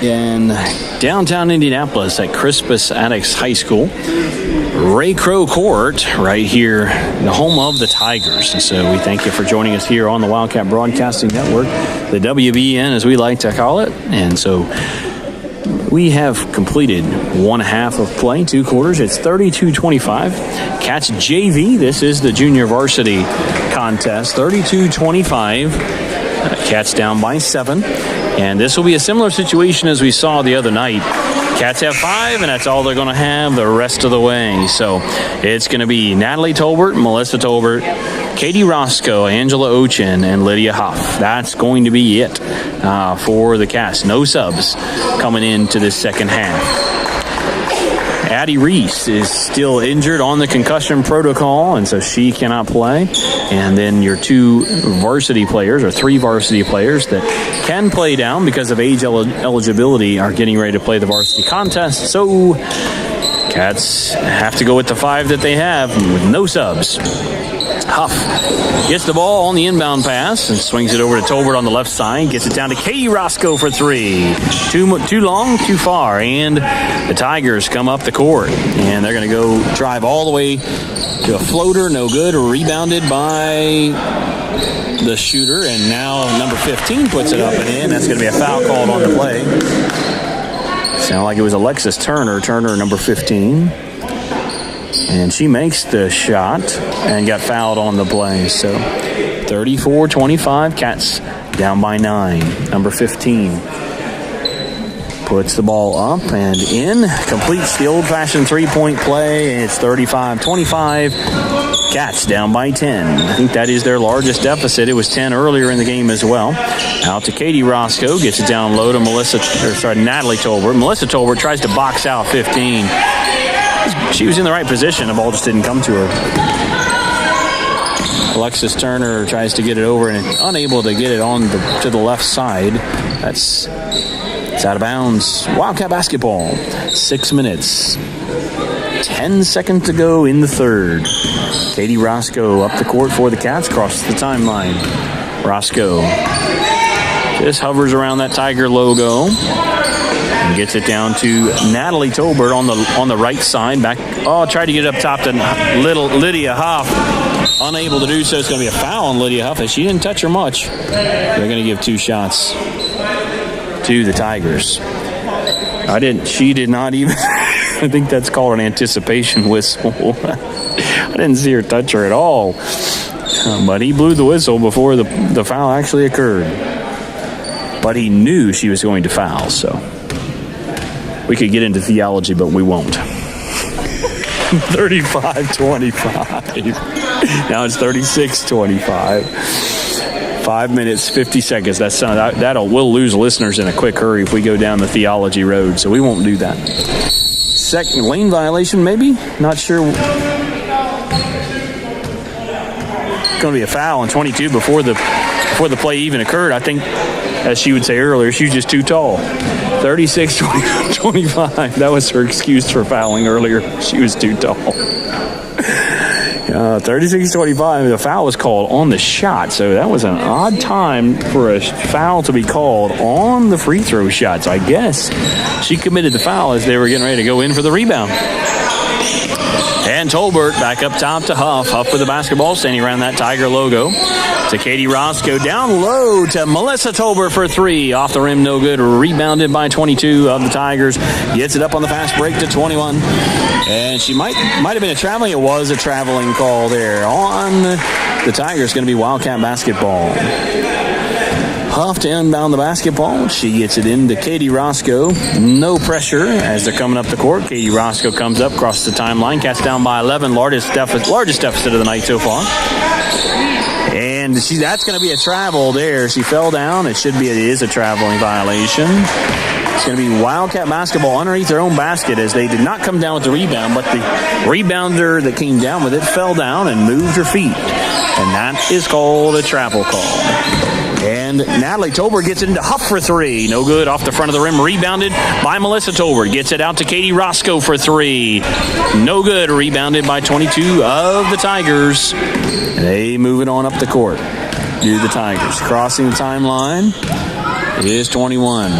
in downtown Indianapolis at Crispus Attucks High School. Ray Crow Court right here, the home of the Tigers. And so we thank you for joining us here on the Wildcat Broadcasting Network, the WBN as we like to call it. And so we have completed one half of play, 2 quarters. It's 32-25. Cats JV, this is the junior varsity contest, 32-25. Cats down by 7. And this will be a similar situation as we saw the other night. Cats have 5, and that's all they're going to have the rest of the way. So it's going to be Natalie Tolbert, Melissa Tolbert, Katie Roscoe, Angela Ochin, and Lydia Huff. That's going to be it for the Cats. No subs coming into this second half. Addie Reese is still injured on the concussion protocol, and so she cannot play. And then your 2 varsity players, or 3 varsity players that can play down because of age eligibility, are getting ready to play the varsity contest. So Cats have to go with the 5 that they have with no subs. Huff gets the ball on the inbound pass and swings it over to Tolbert on the left side. Gets it down to Katie Roscoe for 3. Too long, too far. And the Tigers come up the court. And they're going to go drive all the way to a floater. No good. Rebounded by the shooter. And now number 15 puts it up and in. That's going to be a foul called on the play. Sounded like it was Alexis Turner. Turner, number 15. And she makes the shot and got fouled on the play. So 34-25, Cats down by 9. Number 15 puts the ball up and in. Completes the old-fashioned three-point play. It's 35-25. Cats down by 10. I think that is their largest deficit. It was 10 earlier in the game as well. Out to Katie Roscoe. Gets it down low to Natalie Tolbert. Melissa Tolbert tries to box out 15. She was in the right position. The ball just didn't come to her. Alexis Turner tries to get it over and unable to get it on to the left side. It's out of bounds. Wildcat basketball. 6 minutes. 10 seconds to go in the third. Katie Roscoe up the court for the Cats. Crosses the timeline. Roscoe just hovers around that Tiger logo. And gets it down to Natalie Tolbert on the right side. Tried to get it up top to Lydia Huff. Unable to do so. It's going to be a foul on Lydia Huff as she didn't touch her much. They're going to give 2 shots to the Tigers. She did not even. I think that's called an anticipation whistle. I didn't see her touch her at all. But he blew the whistle before the foul actually occurred. But he knew she was going to foul, so. We could get into theology, but we won't. 35-25. Now it's 36-25. 5 minutes, 50 seconds. We'll lose listeners in a quick hurry if we go down the theology road, so we won't do that. Second lane violation, maybe? Not sure. Going to be a foul on 22 before the play even occurred. I think, as she would say earlier, she was just too tall. 36-25. That was her excuse for fouling earlier. She was too tall. 36-25. The foul was called on the shot, so that was an odd time for a foul to be called on the free throw shot. So I guess she committed the foul as they were getting ready to go in for the rebound. And Tolbert back up top to Huff. Huff with the basketball, standing around that Tiger logo. To Katie Roscoe, down low to Melissa Tolbert for 3. Off the rim, no good. Rebounded by 22 of the Tigers. Gets it up on the fast break to 21. And she might have been a traveling. It was a traveling call there on the Tigers. Going to be Wildcat basketball. Huff to inbound the basketball. She gets it into Katie Roscoe. No pressure as they're coming up the court. Katie Roscoe comes up, crosses the timeline. Cats down by 11. Largest deficit of the night so far. And that's going to be a travel there. She fell down. It is a traveling violation. It's going to be Wildcat basketball underneath their own basket as they did not come down with the rebound, but the rebounder that came down with it fell down and moved her feet. And that is called a travel call. And Natalie Tolbert gets it into Huff for 3. No good. Off the front of the rim. Rebounded by Melissa Tolbert. Gets it out to Katie Roscoe for 3. No good. Rebounded by 22 of the Tigers. They move it on up the court. Do the Tigers. Crossing the timeline is 21.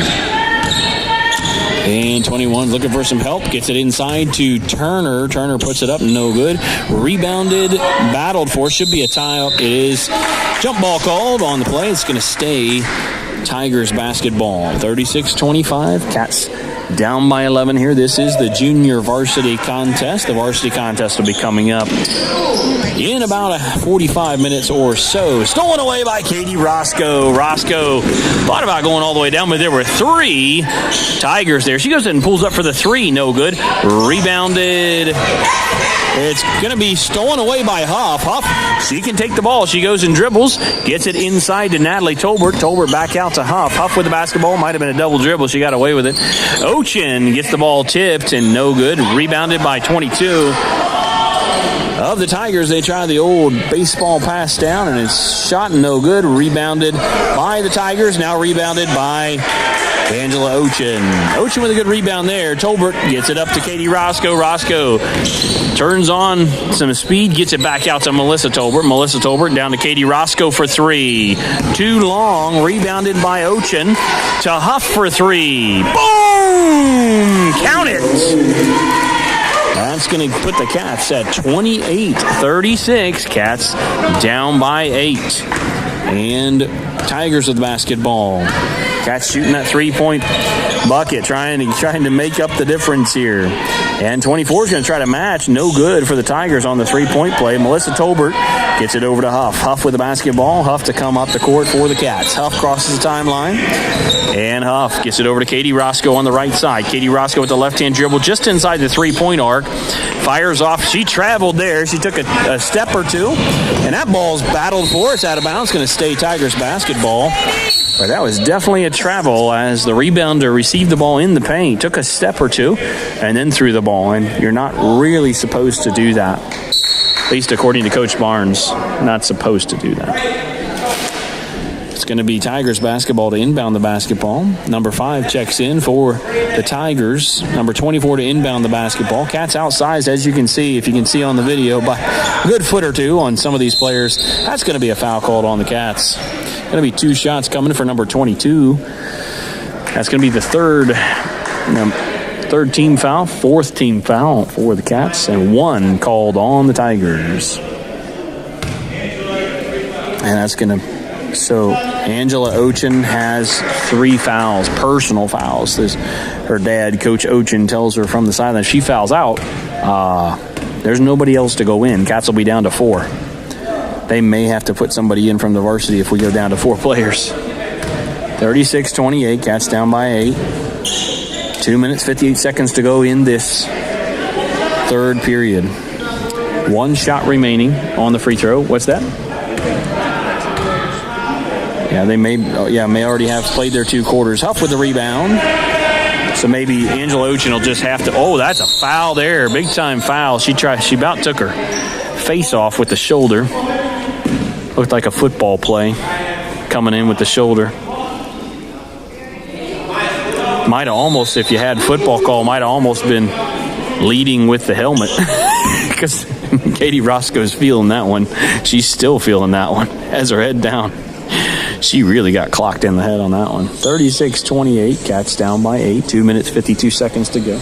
And 21 looking for some help. Gets it inside to Turner. Turner puts it up. No good. Rebounded. Battled for. Should be a tie-up. It is. Jump ball called on the play. It's going to stay Tigers basketball. 36-25. Cats down by 11 here. This is the junior varsity contest. The varsity contest will be coming up in about 45 minutes or so. Stolen away by Katie Roscoe. Roscoe thought about going all the way down, but there were 3 Tigers there. She goes in and pulls up for the 3. No good. Rebounded. It's going to be stolen away by Huff. Huff, she can take the ball. She goes and dribbles. Gets it inside to Natalie Tolbert. Tolbert back out to Huff. Huff with the basketball. Might have been a double dribble. She got away with it. Ochin gets the ball tipped and no good. Rebounded by 22 of the Tigers. They try the old baseball pass down and it's shot and no good. Rebounded by the Tigers. Now rebounded by Angela Ochin. Ochin with a good rebound there. Tolbert gets it up to Katie Roscoe. Roscoe turns on some speed, gets it back out to Melissa Tolbert. Melissa Tolbert down to Katie Roscoe for 3. Too long. Rebounded by Ochin to Huff for 3. Boom! Count it! That's going to put the Cats at 28-36. Cats down by 8. And Tigers with basketball. Cats shooting that 3-point bucket, trying to make up the difference here. And 24 is going to try to match. No good for the Tigers on the 3-point play. Melissa Tolbert gets it over to Huff. Huff with the basketball. Huff to come up the court for the Cats. Huff crosses the timeline. And Huff gets it over to Katie Roscoe on the right side. Katie Roscoe with the left-hand dribble just inside the 3-point arc. Fires off. She traveled there. She took a step or two. And that ball's battled for. It's out of bounds. Going to stay Tigers basketball. But that was definitely a travel as the rebounder received the ball in the paint, took a step or two, and then threw the ball. And you're not really supposed to do that. At least according to Coach Barnes, not supposed to do that. It's going to be Tigers basketball to inbound the basketball. Number 5 checks in for the Tigers. Number 24 to inbound the basketball. Cats outsized, as you can see, if you can see on the video, by a good foot or two on some of these players. That's going to be a foul called on the Cats. Going to be 2 shots coming for number 22. That's going to be the third team foul, 4th team foul for the Cats, and 1 called on the Tigers. And that's going to... So Angela Ochin has 3 fouls, personal fouls. Her dad, Coach Ochin, tells her from the sideline, she fouls out, there's nobody else to go in. Cats will be down to 4. They may have to put somebody in from the varsity if we go down to 4 players. 36-28, Cats down by 8. 2 minutes, 58 seconds to go in this 3rd period. 1 shot remaining on the free throw. What's that? Yeah, they may already have played their 2 quarters. Huff with the rebound. So maybe Angela Ochin will just have to... Oh, that's a foul there. Big time foul. She about took her face off with the shoulder. Looked like a football play coming in with the shoulder. Might have almost, if you had football call, might have almost been leading with the helmet. Because Katie Roscoe's feeling that one. She's still feeling that one. Has her head down. She really got clocked in the head on that one. 36-28, Cats down by 8. 2 minutes, 52 seconds to go.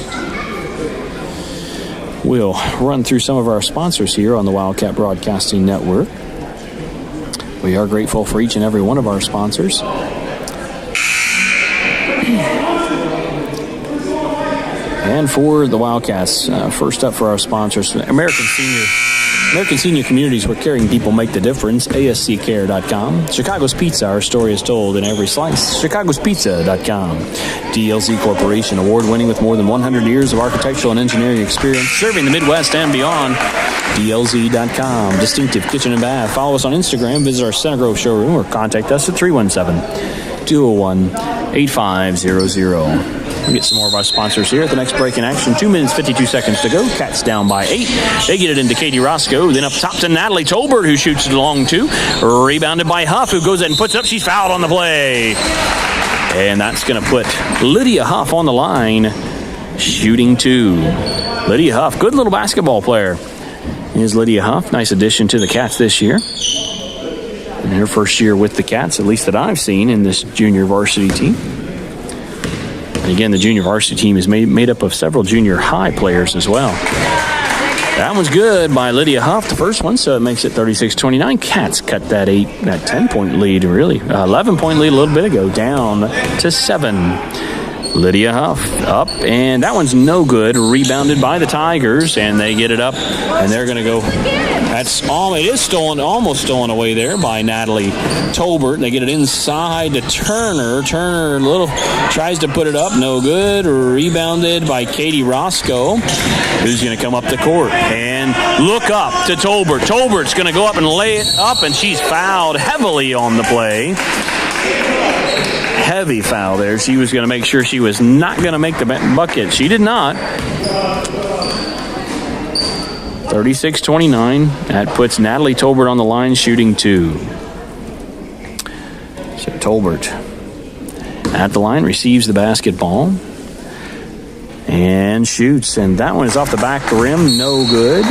We'll run through some of our sponsors here on the Wildcat Broadcasting Network. We are grateful for each and every one of our sponsors. And for the Wildcats, first up for our sponsors, American Senior Communities, where caring people make the difference, ASCCare.com. Chicago's Pizza, our story is told in every slice, chicagospizza.com. DLZ Corporation, award-winning with more than 100 years of architectural and engineering experience, serving the Midwest and beyond, DLZ.com. Distinctive Kitchen and Bath. Follow us on Instagram, visit our Center Grove showroom, or contact us at 317-201-8500. We'll get some more of our sponsors here at the next break in action. 2 minutes, 52 seconds to go. Cats down by 8. They get it into Katie Roscoe. Then up top to Natalie Tolbert, who shoots it along 2. Rebounded by Huff, who goes in and puts it up. She's fouled on the play. And that's going to put Lydia Huff on the line, shooting 2. Lydia Huff, good little basketball player. Here's Lydia Huff. Nice addition to the Cats this year. In her first year with the Cats, at least that I've seen in this junior varsity team. And again, the junior varsity team is made up of several junior high players as well. That one's good by Lydia Huff, the first one, so it makes it 36-29. Cats cut that 10-point lead, really. 11-point lead a little bit ago, down to 7. Lydia Huff up, and that one's no good. Rebounded by the Tigers, and they get it up, and they're going to go. It is stolen, almost stolen away there by Natalie Tolbert. They get it inside to Turner. Turner tries to put it up, no good. Rebounded by Katie Roscoe, who's going to come up the court and look up to Tolbert. Tolbert's going to go up and lay it up, and she's fouled heavily on the play. Heavy foul there. She was going to make sure she was not going to make the bucket. She did not. 36-29. That puts Natalie Tolbert on the line, shooting 2. So Tolbert at the line, receives the basketball and shoots. And that one is off the back rim. No good.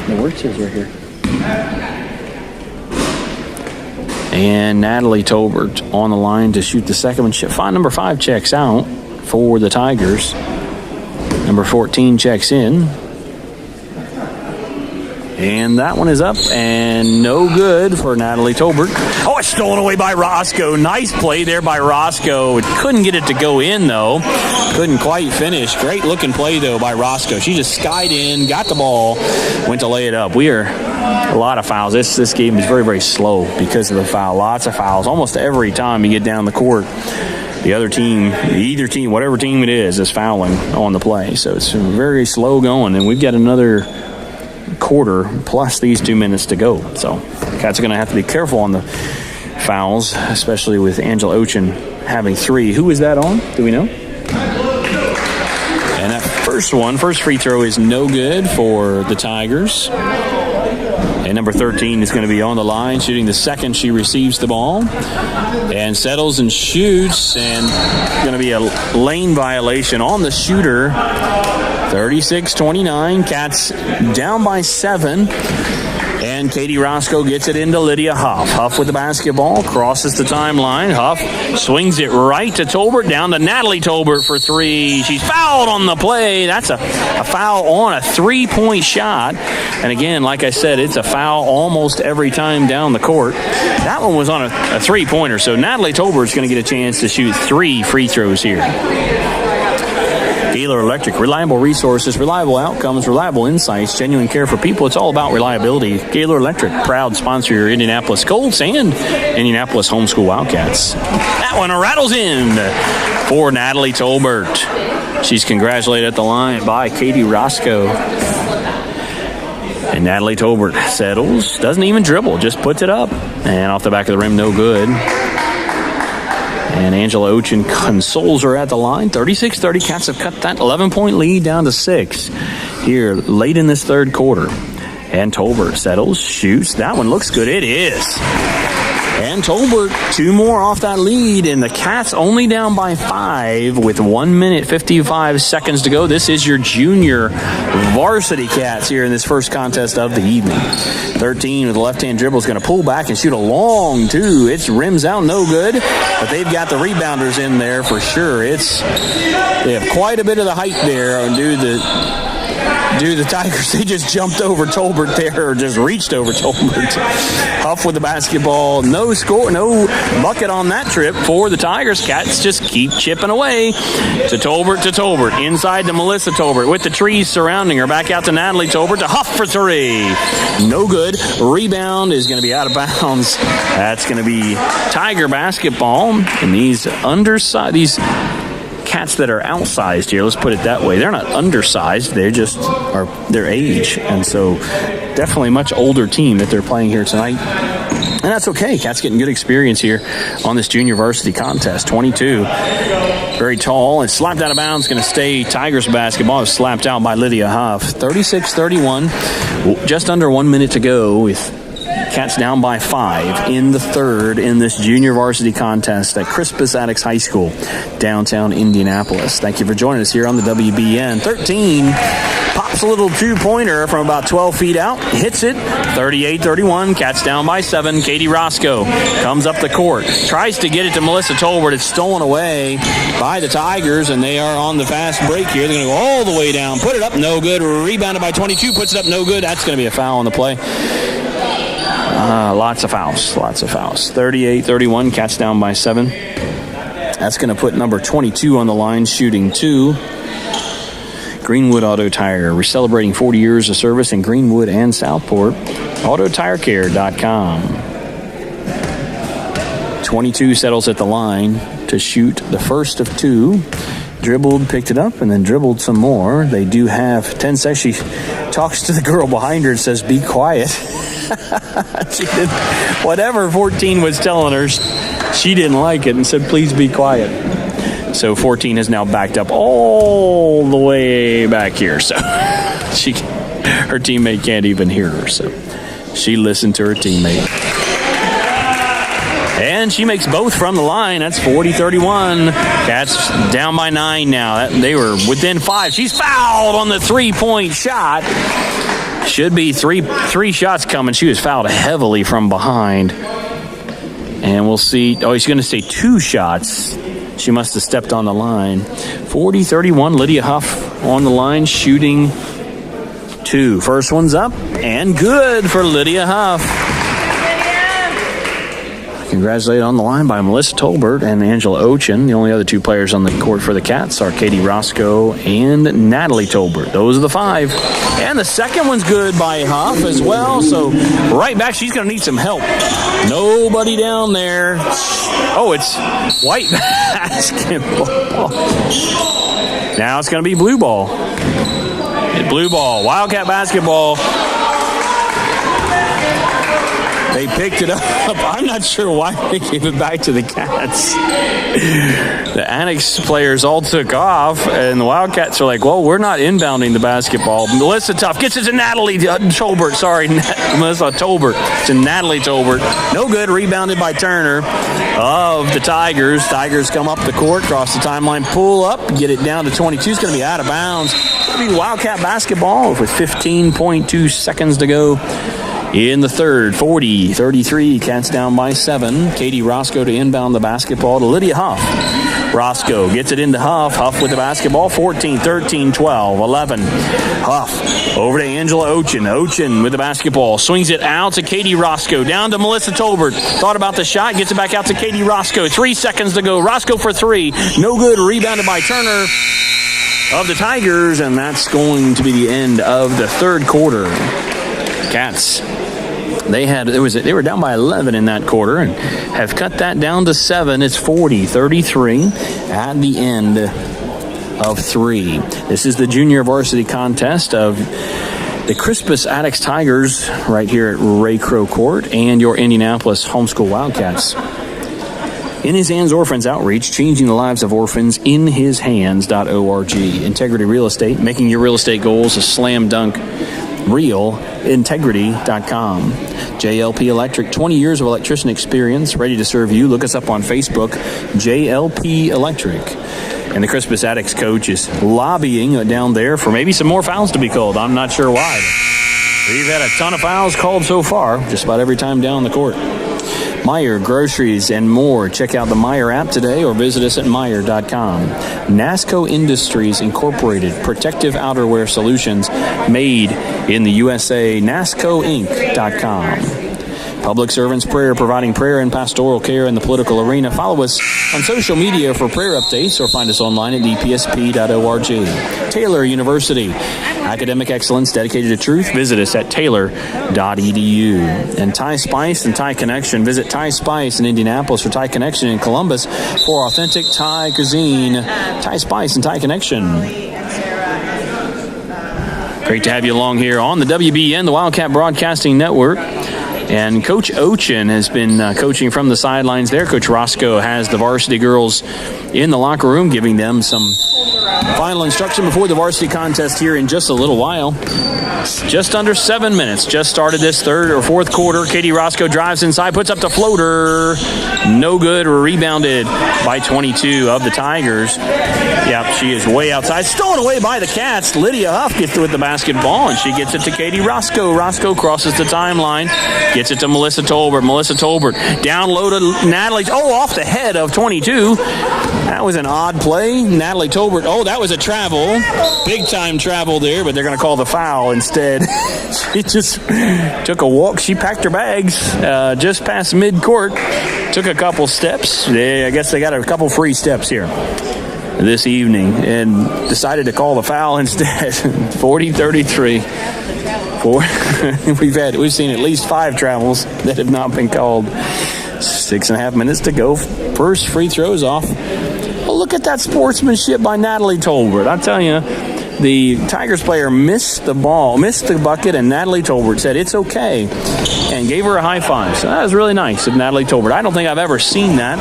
No, where's his right here? And Natalie Tolbert on the line to shoot the second one. Number 5 checks out for the Tigers. Number 14 checks in. And that one is up and no good for Natalie Tolbert. Oh, it's stolen away by Roscoe. Nice play there by Roscoe. Couldn't get it to go in, though. Couldn't quite finish. Great looking play, though, by Roscoe. She just skied in, got the ball, went to lay it up. We are a lot of fouls. This game is very, very slow because of the foul. Lots of fouls. Almost every time you get down the court, the other team, either team, whatever team it is fouling on the play. So it's very slow going, and we've got another quarter plus these 2 minutes to go. So the Cats are going to have to be careful on the fouls, especially with Angela Ochin having 3. Who is that on? Do we know? And that first free throw is no good for the Tigers. And number 13 is going to be on the line, shooting the second she receives the ball. And settles and shoots, and going to be a lane violation on the shooter. 36-29, Cats down by 7. And Katie Roscoe gets it into Lydia Huff. Huff with the basketball, crosses the timeline. Huff swings it right to Tolbert, down to Natalie Tolbert for 3. She's fouled on the play. That's a foul on a 3-point shot. And again, like I said, it's a foul almost every time down the court. That one was on a 3-pointer, so Natalie Tolbert's going to get a chance to shoot 3 free throws here. Gaylor Electric, reliable resources, reliable outcomes, reliable insights, genuine care for people. It's all about reliability. Gaylor Electric, proud sponsor of your Indianapolis Colts and Indianapolis Homeschool Wildcats. That one rattles in for Natalie Tolbert. She's congratulated at the line by Katie Roscoe. And Natalie Tolbert settles, doesn't even dribble, just puts it up. And off the back of the rim, no good. And Angela Ochin consoles her at the line. 36-30, Cats have cut that 11-point lead down to 6 here late in this third quarter. And Tolbert settles, shoots. That one looks good. It is. And Tolbert, 2 more off that lead, and the Cats only down by 5 with 1 minute 55 seconds to go. This is your junior varsity Cats here in this first contest of the evening. 13 with a left-hand dribble is going to pull back and shoot a long 2. It's rims out, no good, but they've got the rebounders in there for sure. They have quite a bit of the height there and due to the Tigers. They just jumped over Tolbert there, or just reached over Tolbert. Huff with the basketball. No score, no bucket on that trip for the Tigers. Cats just keep chipping away to Tolbert. Inside to Melissa Tolbert with the trees surrounding her. Back out to Natalie Tolbert to Huff for 3. No good. Rebound is going to be out of bounds. That's going to be Tiger basketball. And these Cats that are outsized here, let's put it that way. They're not undersized, they just are their age, and so definitely a much older team that they're playing here tonight. And that's okay. Cats getting good experience here on this junior varsity contest. 22, very tall, and slapped out of bounds. Going to stay Tigers basketball. Is slapped out by Lydia Huff. 36-31, just under 1 minute to go with Cats down by 5 in the third in this junior varsity contest at Crispus Attucks High School, downtown Indianapolis. Thank you for joining us here on the WBN. 13 pops a little two-pointer from about 12 feet out, hits it, 38-31. Cats down by 7. Katie Roscoe comes up the court, tries to get it to Melissa Tolbert. It's stolen away by the Tigers, and they are on the fast break here. They're going to go all the way down, put it up, no good. Rebounded by 22, puts it up, no good. That's going to be a foul on the play. Lots of fouls. 38-31, Cats down by 7. That's going to put number 22 on the line, shooting 2. Greenwood Auto Tire. We're celebrating 40 years of service in Greenwood and Southport. AutoTireCare.com. 22 settles at the line to shoot the first of 2. Dribbled, picked it up, and then dribbled some more. They do have 10 seconds. She talks to the girl behind her and says, "Be quiet." She did whatever 14 was telling her. She didn't like it and said, "Please be quiet." So 14 has now backed up all the way back here. So her teammate can't even hear her. So she listened to her teammate. And she makes both from the line. That's 40-31. Cats down by 9 now. They were within 5. She's fouled on the three-point shot. Should be three shots coming. She was fouled heavily from behind. And we'll see. Oh, he's going to say 2 shots. She must have stepped on the line. 40-31. Lydia Huff on the line shooting 2. First one's up and good for Lydia Huff. Congratulated on the line by Melissa Tolbert and Angela Ochin. The only other 2 players on the court for the Cats are Katie Roscoe and Natalie Tolbert. Those are the 5. And the second one's good by Huff as well. So right back, she's going to need some help. Nobody down there. Oh, it's white basketball. Now it's going to be blue ball. Blue ball. Wildcat basketball. They picked it up. I'm not sure why they gave it back to the Cats. The Attucks players all took off, and the Wildcats are like, well, we're not inbounding the basketball. Melissa Tuff gets it to Natalie Tolbert. Sorry, Melissa Tolbert to Natalie Tolbert. No good. Rebounded by Turner of the Tigers. Tigers come up the court, cross the timeline, pull up, get it down to 22. It's going to be out of bounds. It's going to be Wildcat basketball with 15.2 seconds to go in the third. 40-33, Cats down by 7. Katie Roscoe to inbound the basketball to Lydia Huff. Roscoe gets it into Huff. Huff with the basketball. 14, 13, 12, 11. Huff over to Angela Ochin. Ochin with the basketball. Swings it out to Katie Roscoe. Down to Melissa Tolbert. Thought about the shot. Gets it back out to Katie Roscoe. 3 seconds to go. Roscoe for 3. No good. Rebounded by Turner of the Tigers. And that's going to be the end of the third quarter. Cats. They were down by 11 in that quarter and have cut that down to 7. It's 40-33 at the end of 3. This is the junior varsity contest of the Crispus Attucks Tigers right here at Ray Crow Court and your Indianapolis Homeschool Wildcats. In His Hands Orphans Outreach, changing the lives of orphans, inhishands.org. Integrity Real Estate, making your real estate goals a slam dunk. RealIntegrity.com. JLP Electric, 20 years of electrician experience, ready to serve you. Look us up on Facebook, JLP Electric. And the Crispus Attucks coach is lobbying down there for maybe some more fouls to be called. I'm not sure why. We've had a ton of fouls called so far, just about every time down the court. Meijer Groceries and more. Check out the Meijer app today or visit us at Meijer.com. NASCO Industries Incorporated, protective outerwear solutions made in the USA. NASCOInc.com. Public Servants Prayer, providing prayer and pastoral care in the political arena. Follow us on social media for prayer updates or find us online at dpsp.org. Taylor University, academic excellence dedicated to truth. Visit us at taylor.edu. And Thai Spice and Thai Connection. Visit Thai Spice in Indianapolis or Thai Connection in Columbus for authentic Thai cuisine. Thai Spice and Thai Connection. Great to have you along here on the WBN, the Wildcat Broadcasting Network. And Coach Ochin has been coaching from the sidelines there. Coach Roscoe has the varsity girls in the locker room, giving them some Final instruction before the varsity contest here in just a little while. Just under 7 minutes. Just started this third or fourth quarter. Katie Roscoe drives inside, puts up the floater. No good. Rebounded by 22 of the Tigers. Yep, she is way outside. Stolen away by the Cats. Lydia Huff gets with the basketball, and she gets it to Katie Roscoe. Roscoe crosses the timeline. Gets it to Melissa Tolbert. Melissa Tolbert down low to Natalie. Oh, off the head of 22. That was an odd play. Natalie Tolbert. Oh, that was a travel. Big time travel there, but they're going to call the foul instead. She just took a walk. She packed her bags just past midcourt. Took a couple steps. I guess they got a couple free steps here this evening and decided to call the foul instead. 40-33. We've seen at least 5 travels that have not been called. 6.5 minutes to go. First free throws off. Well, look at that sportsmanship by Natalie Tolbert. I tell you, the Tigers player missed the bucket, and Natalie Tolbert said it's okay and gave her a high five. So that was really nice of Natalie Tolbert. I don't think I've ever seen that,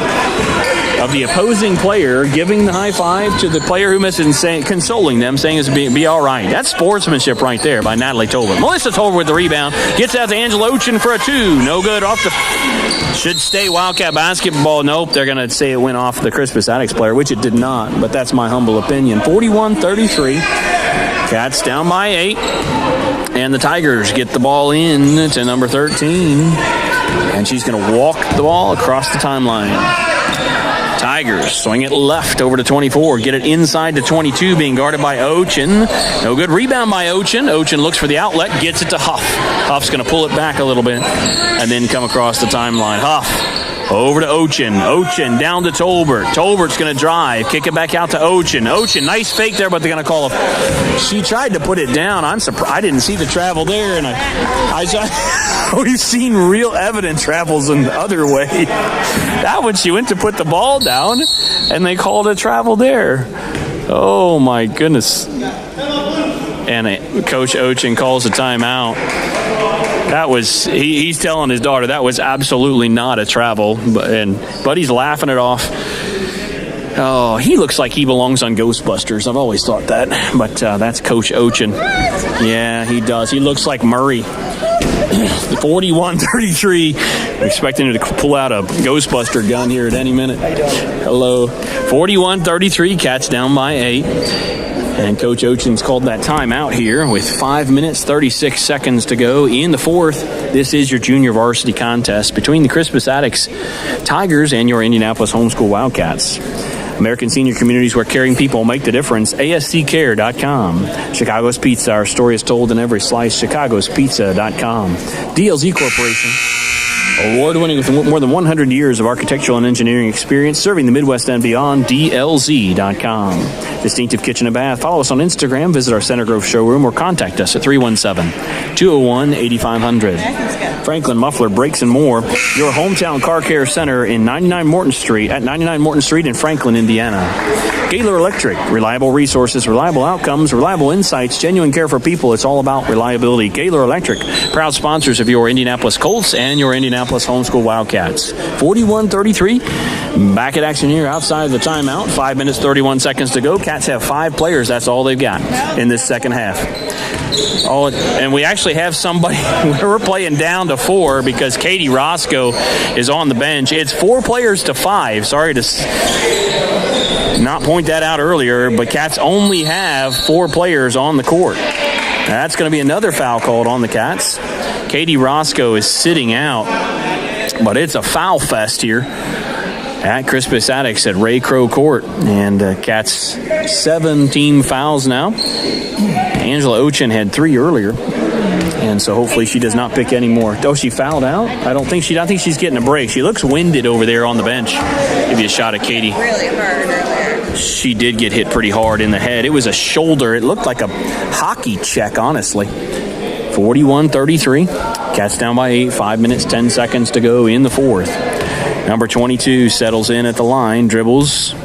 of the opposing player giving the high five to the player who missed it and consoling them, saying it's be all right. That's sportsmanship right there by Natalie Tolbert. Melissa Tolbert with the rebound. Gets out to Angela Ochin for a 2. No good. Off the... Should stay Wildcat basketball. Nope, they're going to say it went off the Crispus Attucks player, which it did not, but that's my humble opinion. 41-33. Cats down by 8. And the Tigers get the ball in to number 13. And she's going to walk the ball across the timeline. Tigers swing it left over to 24. Get it inside to 22, being guarded by Ochin. No good. Rebound by Ochin. Ochin looks for the outlet, gets it to Huff. Huff's going to pull it back a little bit and then come across the timeline. Huff over to Ochin. Ochin down to Tolbert. Tolbert's going to drive. Kick it back out to Ochin. Ochin, nice fake there, but they're going to call it. She tried to put it down. I'm surprised. I didn't see the travel there, and we've seen real evidence travels in the other way. That one, she went to put the ball down, and they called a travel there. Oh, my goodness. And Coach Ochin calls a timeout. That was, he's telling his daughter that was absolutely not a travel, but he's laughing it off. Oh, he looks like he belongs on Ghostbusters. I've always thought that, but that's Coach Ochin. Yeah, he does. He looks like Murray. 41-33. Expecting him to pull out a Ghostbuster gun here at any minute. Hello. 41-33. Cats down by 8. And Coach Ochin's called that timeout here with 5 minutes, 36 seconds to go in the fourth. This is your junior varsity contest between the Crispus Attucks Tigers and your Indianapolis Homeschool Wildcats. American Senior Communities, where caring people make the difference. ASCCare.com. Chicago's Pizza. Our story is told in every slice. ChicagosPizza.com. DLZ Corporation. Award-winning with more than 100 years of architectural and engineering experience, serving the Midwest and beyond. DLZ.com. Distinctive Kitchen and Bath. Follow us on Instagram, visit our Center Grove showroom, or contact us at 317-201-8500. Franklin Muffler Brakes and More, your hometown car care center at 99 Morton Street in Franklin, Indiana. Gaylor Electric, reliable resources, reliable outcomes, reliable insights, genuine care for people. It's all about reliability. Gaylor Electric, proud sponsors of your Indianapolis Colts and your Indianapolis Homeschool Wildcats. 41-33. Back at action here outside of the timeout. 5 minutes, 31 seconds to go. Cats have 5 players. That's all they've got in this second half. Oh, and we actually have somebody. We're playing down to 4 because Katie Roscoe is on the bench. It's 4 players to 5. Sorry to not point that out earlier, but Cats only have 4 players on the court. That's going to be another foul called on the Cats. Katie Roscoe is sitting out, but it's a foul fest here at Crispus Attucks at Ray Crow Court. And Cats 7 team fouls now. Angela Ochin had 3 earlier, and so hopefully she does not pick any more. Oh, she fouled out? I think she's getting a break. She looks winded over there on the bench. Give you a shot at Katie. Really hard earlier. She did get hit pretty hard in the head. It was a shoulder. It looked like a hockey check, honestly. 41-33. Cats down by 8. 5 minutes, 10 seconds to go in the fourth. Number 22 settles in at the line, dribbles.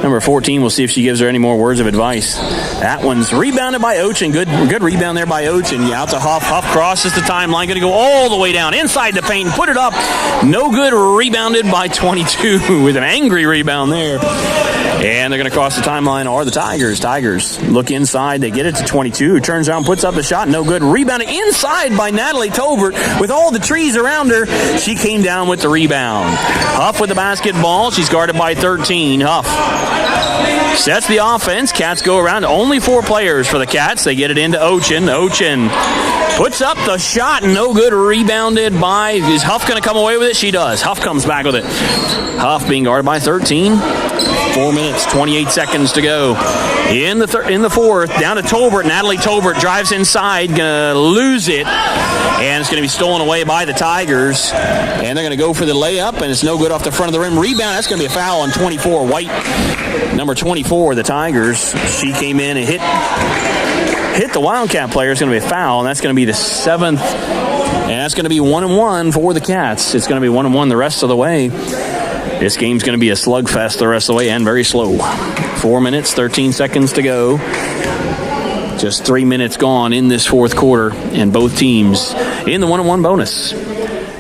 Number 14, we'll see if she gives her any more words of advice. That one's rebounded by Ochin. Good rebound there by Ochin. Out to Huff. Huff crosses the timeline. Going to go all the way down inside the paint. Put it up. No good. Rebounded by 22 with an angry rebound there. And they're going to cross the timeline are the Tigers. Tigers look inside. They get it to 22. Turns around, puts up the shot. No good. Rebounded inside by Natalie Tolbert. With all the trees around her, she came down with the rebound. Huff with the basketball. She's guarded by 13. Huff sets the offense. Cats go around. Only 4 players for the Cats. They get it into Ochin. Ochin puts up the shot. No good. Rebounded by... Is Huff going to come away with it? She does. Huff comes back with it. Huff being guarded by 13. 4 minutes, 28 seconds to go. In the fourth, down to Tolbert. Natalie Tolbert drives inside. Going to lose it. And it's going to be stolen away by the Tigers. And they're going to go for the layup. And it's no good off the front of the rim. Rebound. That's going to be a foul on 24. White, number 24, the Tigers. She came in and hit the Wildcat player. It's going to be a foul. And that's going to be the 7th. And that's going to be 1-1 for the Cats. It's going to be 1-1 the rest of the way. This game's going to be a slugfest the rest of the way and very slow. 4 minutes, 13 seconds to go. Just 3 minutes gone in this fourth quarter, and both teams in the 1-1 bonus.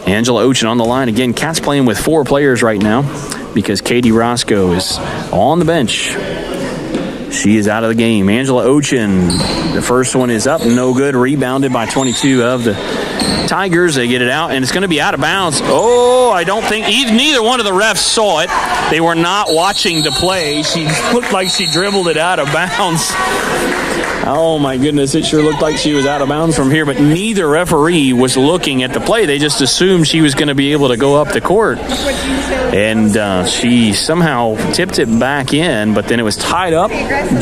Angela Ochin on the line. Again, Cats playing with 4 players right now because Katie Roscoe is on the bench. She is out of the game. Angela Ochin, the first one is up, no good. Rebounded by 22 of the Tigers. They get it out, and it's going to be out of bounds. Oh, I don't think neither one of the refs saw it. They were not watching the play. She looked like she dribbled it out of bounds. Oh, my goodness. It sure looked like she was out of bounds from here, but neither referee was looking at the play. They just assumed she was going to be able to go up the court. And she somehow tipped it back in, but then it was tied up.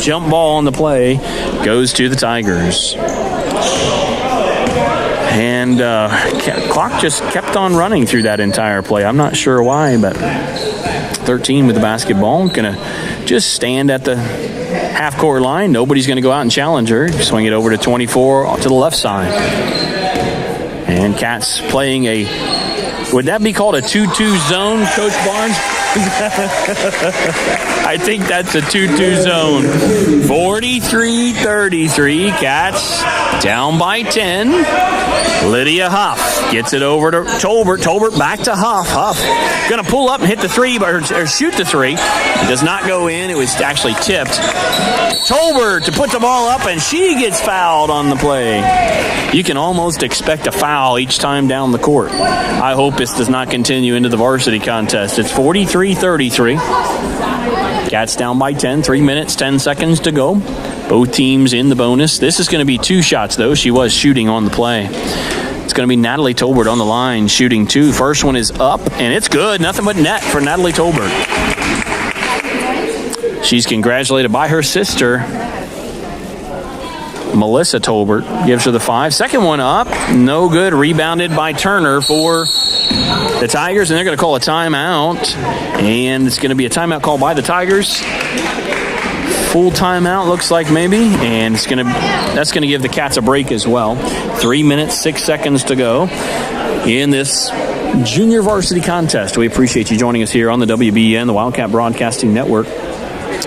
Jump ball on the play goes to the Tigers. And clock just kept on running through that entire play. I'm not sure why, but 13 with the basketball. Going to just stand at the half-court line. Nobody's going to go out and challenge her. Swing it over to 24 to the left side. And Cats playing would that be called a 2-2 zone, Coach Barnes? I think that's a 2-2 zone. 43-33. Cats down by 10. Lydia Huff gets it over to Tolbert. Tolbert back to Huff. Huff going to pull up and hit the three, or shoot the three. It does not go in. It was actually tipped. Tolbert to put the ball up, and she gets fouled on the play. You can almost expect a foul each time down the court. I hope this does not continue into the varsity contest. It's 43-33. Cats down by 10. 3 minutes, 10 seconds to go. Both teams in the bonus. This is going to be 2 shots, though. She was shooting on the play. It's going to be Natalie Tolbert on the line, shooting 2. First one is up, and it's good. Nothing but net for Natalie Tolbert. She's congratulated by her sister, Melissa Tolbert. Gives her the 5. Second one up, no good. Rebounded by Turner for the Tigers, and they're going to call a timeout. And it's going to be a timeout called by the Tigers. Full timeout, looks like maybe. And that's going to give the Cats a break as well. 3 minutes, 6 seconds to go in this junior varsity contest. We appreciate you joining us here on the WBN, the Wildcat Broadcasting Network.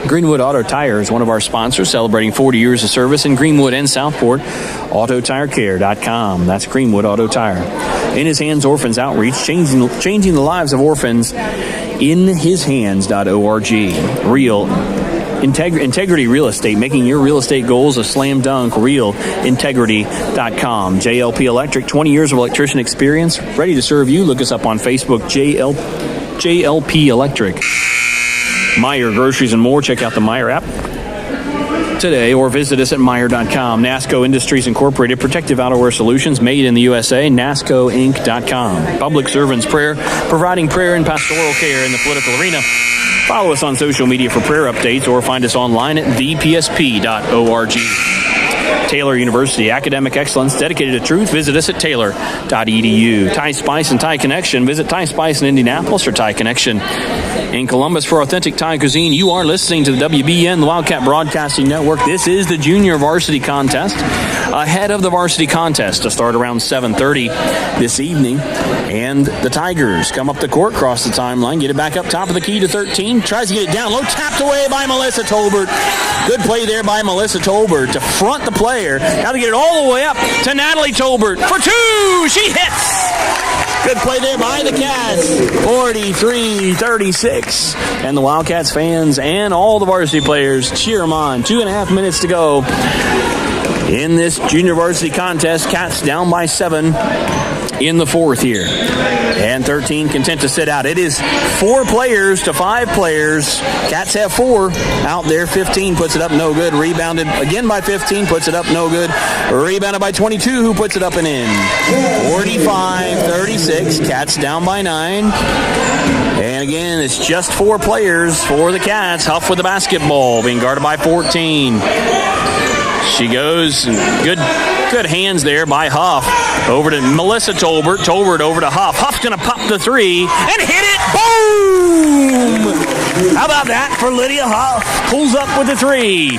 Greenwood Auto Tire is one of our sponsors, celebrating 40 years of service in Greenwood and Southport. AutoTireCare.com. That's Greenwood Auto Tire. In His Hands Orphans Outreach, changing the lives of orphans. InHisHands.org. Integrity Real Estate, making your real estate goals a slam dunk. RealIntegrity.com. JLP Electric, 20 years of electrician experience, ready to serve you. Look us up on Facebook, JLP Electric. Meyer Groceries and More. Check out the Meyer app today or visit us at Meyer.com. NASCO Industries Incorporated, protective outerwear solutions made in the USA. NASCOInc.com. Public Servants Prayer, providing prayer and pastoral care in the political arena. Follow us on social media for prayer updates or find us online at thepsp.org. Taylor University, academic excellence dedicated to truth. Visit us at taylor.edu. Thai Spice and Thai Connection. Visit Thai Spice in Indianapolis or Thai Connection in Columbus for authentic Thai cuisine. You are listening to the WBN, the Wildcat Broadcasting Network. This is the junior varsity contest. Ahead of the varsity contest to start around 7:30 this evening. And the Tigers come up the court, cross the timeline, get it back up top of the key to 13. Tries to get it down low, tapped away by Melissa Tolbert. Good play there by Melissa Tolbert to front the player. Now to get it all the way up to Natalie Tolbert for 2. She hits. Good play there by the Cats. 43-36. And the Wildcats fans and all the varsity players cheer them on. 2.5 minutes to go in this junior varsity contest. Cats down by 7 in the fourth here. And 13 content to sit out. It is 4 players to 5 players. Cats have 4 out there. 15 puts it up, no good. Rebounded again by 15, puts it up, no good. Rebounded by 22, who puts it up and in. 45-36. Cats down by 9. And again, it's just 4 players for the Cats. Huff with the basketball, being guarded by 14. She goes, good hands there by Huff. Over to Melissa Tolbert. Tolbert over to Huff. Huff's going to pop the 3 and hit it. Boom! How about that for Lydia Huff? Pulls up with the 3.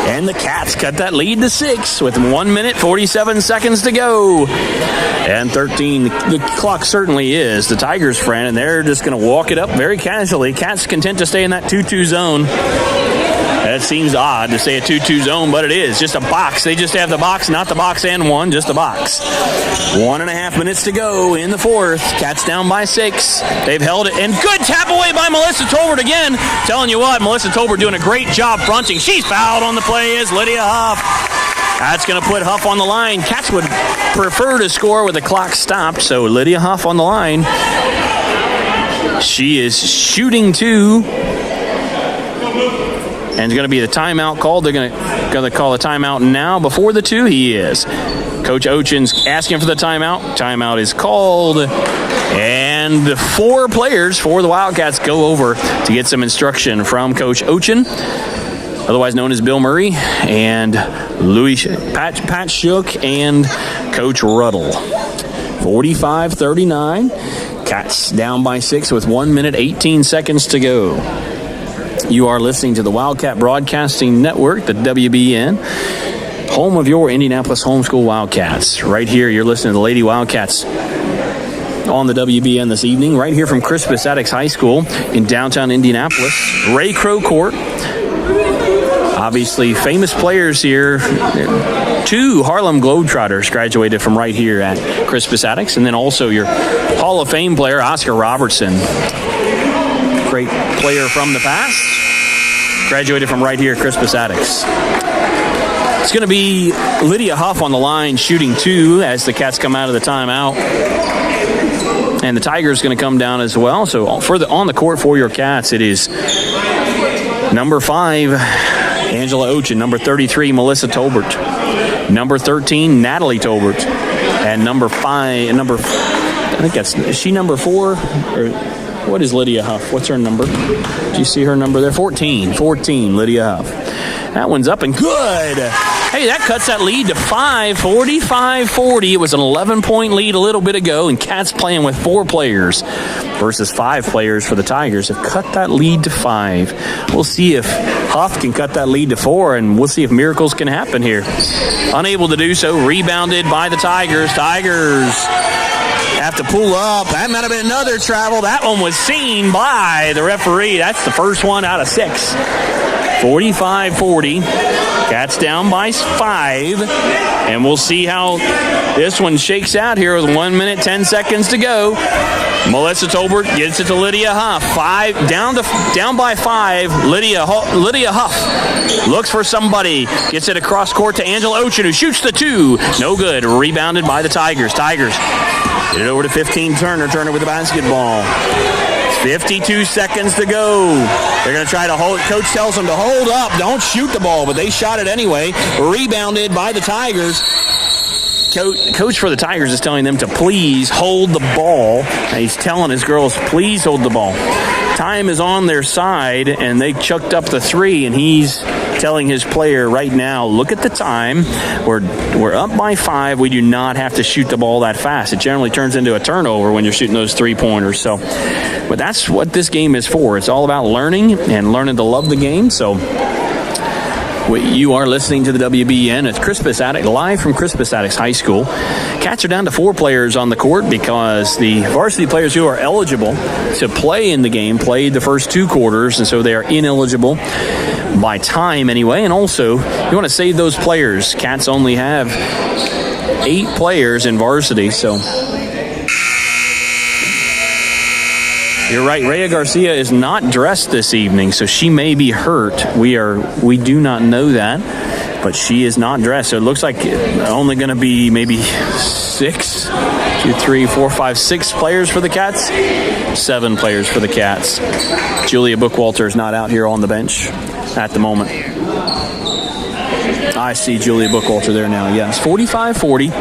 And the Cats cut that lead to 6 with 1 minute, 47 seconds to go. And 13, the clock certainly is the Tigers' friend, and they're just going to walk it up very casually. Cats content to stay in that 2-2 zone. That seems odd to say a 2-2 zone, but it is. Just a box. They just have the box, not the box and 1, just a box. 1.5 minutes to go in the fourth. Cats down by 6. They've held it, and good tap away by Melissa Tolbert again. Telling you what, Melissa Tolbert doing a great job fronting. She's fouled on the play as Lydia Huff. That's going to put Huff on the line. Cats would prefer to score with the clock stopped, so Lydia Huff on the line. She is shooting 2. And it's going to be the timeout called. They're going to call a timeout now before the 2. He is. Coach Ochen's asking for the timeout. Timeout is called. And the 4 players for the Wildcats go over to get some instruction from Coach Ochen, otherwise known as Bill Murray, and Pat Shook, and Coach Ruddle. 45-39. Cats down by 6 with 1 minute, 18 seconds to go. You are listening to the Wildcat Broadcasting Network, the WBN, home of your Indianapolis homeschool Wildcats. Right here, you're listening to the Lady Wildcats on the WBN this evening, right here from Crispus Attucks High School in downtown Indianapolis. Ray Crow Court. Obviously, famous players here. 2 Harlem Globetrotters graduated from right here at Crispus Attucks, and then also your Hall of Fame player, Oscar Robertson. Great player from the past. Graduated from right here at Crispus Attucks. It's going to be Lydia Huff on the line shooting 2 as the Cats come out of the timeout. And the Tigers going to come down as well. So on the court for your Cats, it is number 5, Angela Ochen. Number 33, Melissa Tolbert. Number 13, Natalie Tolbert. And number 5, is she number 4? Or what is Lydia Huff? What's her number? Do you see her number there? 14, Lydia Huff. That one's up and good. Hey, that cuts that lead to 5, 45-40. It was an 11-point lead a little bit ago, and Cats playing with 4 players versus 5 players for the Tigers have cut that lead to 5. We'll see if Huff can cut that lead to 4, and we'll see if miracles can happen here. Unable to do so, rebounded by the Tigers. Tigers have to pull up. That might have been another travel. That one was seen by the referee. That's the first one out of 6. 45-40. Cats down by 5. And we'll see how this one shakes out here with 1 minute, 10 seconds to go. Melissa Tolbert gets it to Lydia Huff. Down by 5. Lydia Huff looks for somebody. Gets it across court to Angela Ochen, who shoots the 2. No good. Rebounded by the Tigers. Tigers get it over to 15 Turner. Turner with the basketball. 52 seconds to go. They're going to try to hold. Coach tells them to hold up. Don't shoot the ball, but they shot it anyway. Rebounded by the Tigers. Coach for the Tigers is telling them to please hold the ball. He's telling his girls, please hold the ball. Time is on their side, and they chucked up the 3, and he's telling his player right now, look at the time. We're up by 5. We do not have to shoot the ball that fast. It generally turns into a turnover when you're shooting those 3-pointers. So, but that's what this game is for. It's all about learning and learning to love the game. So you are listening to the WBN. It's Crispus Attucks, live from Crispus Attucks High School. Cats are down to 4 players on the court because the varsity players who are eligible to play in the game played the first 2 quarters, and so they are ineligible by time anyway. And also, you want to save those players. Cats only have 8 players in varsity, so You're right. Rhea Garcia is not dressed this evening, so she may be hurt. We do not know that, but she is not dressed. So it looks like only going to be maybe 6 players for the Cats. 7 players for the Cats. Julia Bookwalter is not out here on the bench at the moment. I see Julia Bookwalter there now. Yes, 45-40.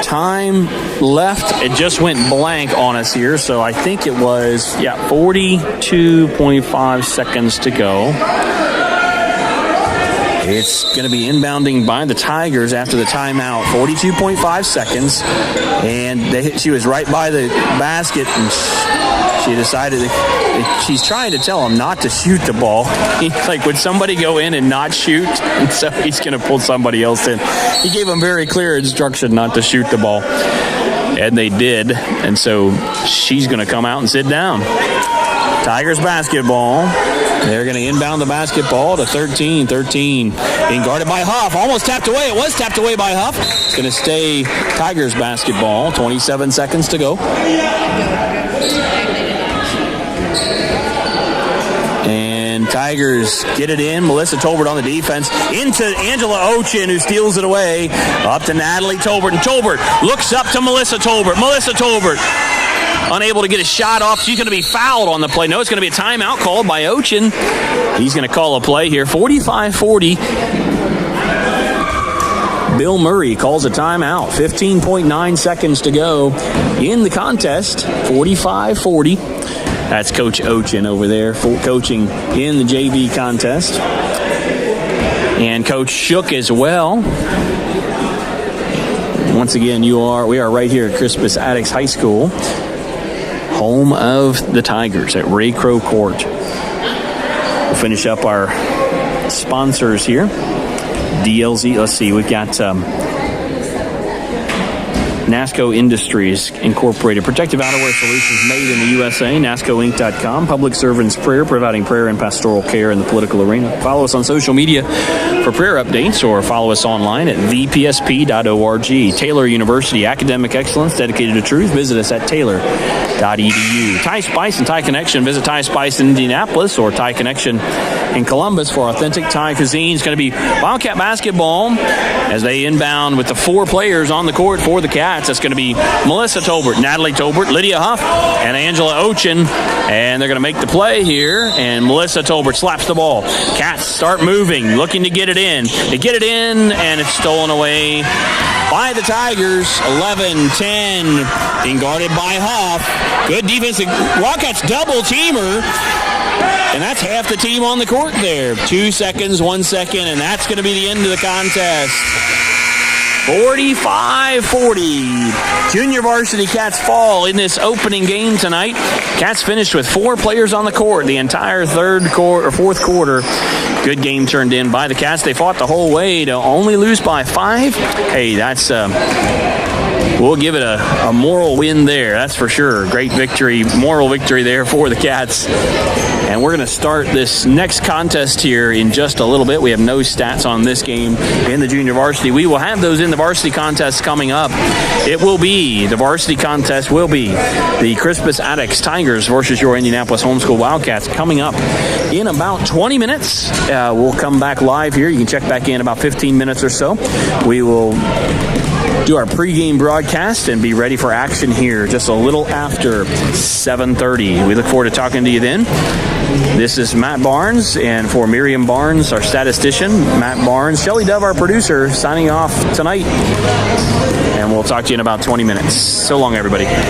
Time left. It just went blank on us here, so I think it was 42.5 seconds to go. It's going to be inbounding by the Tigers after the timeout. 42.5 seconds, and she was right by the basket, and she decided she's trying to tell him not to shoot the ball. Like, would somebody go in and not shoot? And so he's going to pull somebody else in. He gave them very clear instruction not to shoot the ball, and they did. And so she's going to come out and sit down. Tigers basketball. They're going to inbound the basketball to 13. Being guarded by Huff. Almost tapped away. It was tapped away by Huff. It's going to stay Tigers basketball. 27 seconds to go. And Tigers get it in. Melissa Tolbert on the defense. Into Angela Ochin, who steals it away. Up to Natalie Tolbert. And Tolbert looks up to Melissa Tolbert. Unable to get a shot off. She's going to be fouled on the play. No, it's going to be a timeout called by Ochin. He's going to call a play here. 45-40. Bill Murray calls a timeout. 15.9 seconds to go in the contest. 45-40. That's Coach Ochin over there coaching in the JV contest. And Coach Shook as well. Once again, we are right here at Crispus Attucks High School, home of the Tigers at Ray Crow Court. We'll finish up our sponsors here. DLZ, let's see, we've got NASCO Industries Incorporated, protective outerwear solutions made in the USA, NASCOinc.com, Public Servants Prayer, providing prayer and pastoral care in the political arena. Follow us on social media for prayer updates, or follow us online at vpsp.org. Taylor University, academic excellence dedicated to truth. Visit us at taylor.edu. Thai Spice and Thai Connection. Visit Thai Spice in Indianapolis or Thai Connection in Columbus for authentic Thai cuisine. It's going to be Wildcat basketball as they inbound with the 4 players on the court for the Cats. That's going to be Melissa Tolbert, Natalie Tolbert, Lydia Huff, and Angela Ochin. And they're going to make the play here, and Melissa Tolbert slaps the ball. Cats start moving, looking to get it in. They get it in, and it's stolen away by the Tigers. 11-10, being guarded by Huff. Good defense. The Wildcats double teamer. And that's half the team on the court there. 2 seconds, 1 second, and that's going to be the end of the contest. 45-40. Junior varsity Cats fall in this opening game tonight. Cats finished with 4 players on the court the entire fourth quarter. Good game turned in by the Cats. They fought the whole way to only lose by 5. Hey, that's we'll give it a moral win there. That's for sure. Great victory, moral victory there for the Cats. And we're going to start this next contest here in just a little bit. We have no stats on this game in the junior varsity. We will have those in the varsity contest coming up. The varsity contest will be the Crispus Attucks Tigers versus your Indianapolis Homeschool Wildcats coming up in about 20 minutes. We'll come back live here. You can check back in about 15 minutes or so. We will do our pregame broadcast and be ready for action here just a little after 7:30. We look forward to talking to you then. This is Matt Barnes, and for Miriam Barnes, our statistician, Matt Barnes, Shelley Dove, our producer, signing off tonight. And we'll talk to you in about 20 minutes. So long, everybody. Never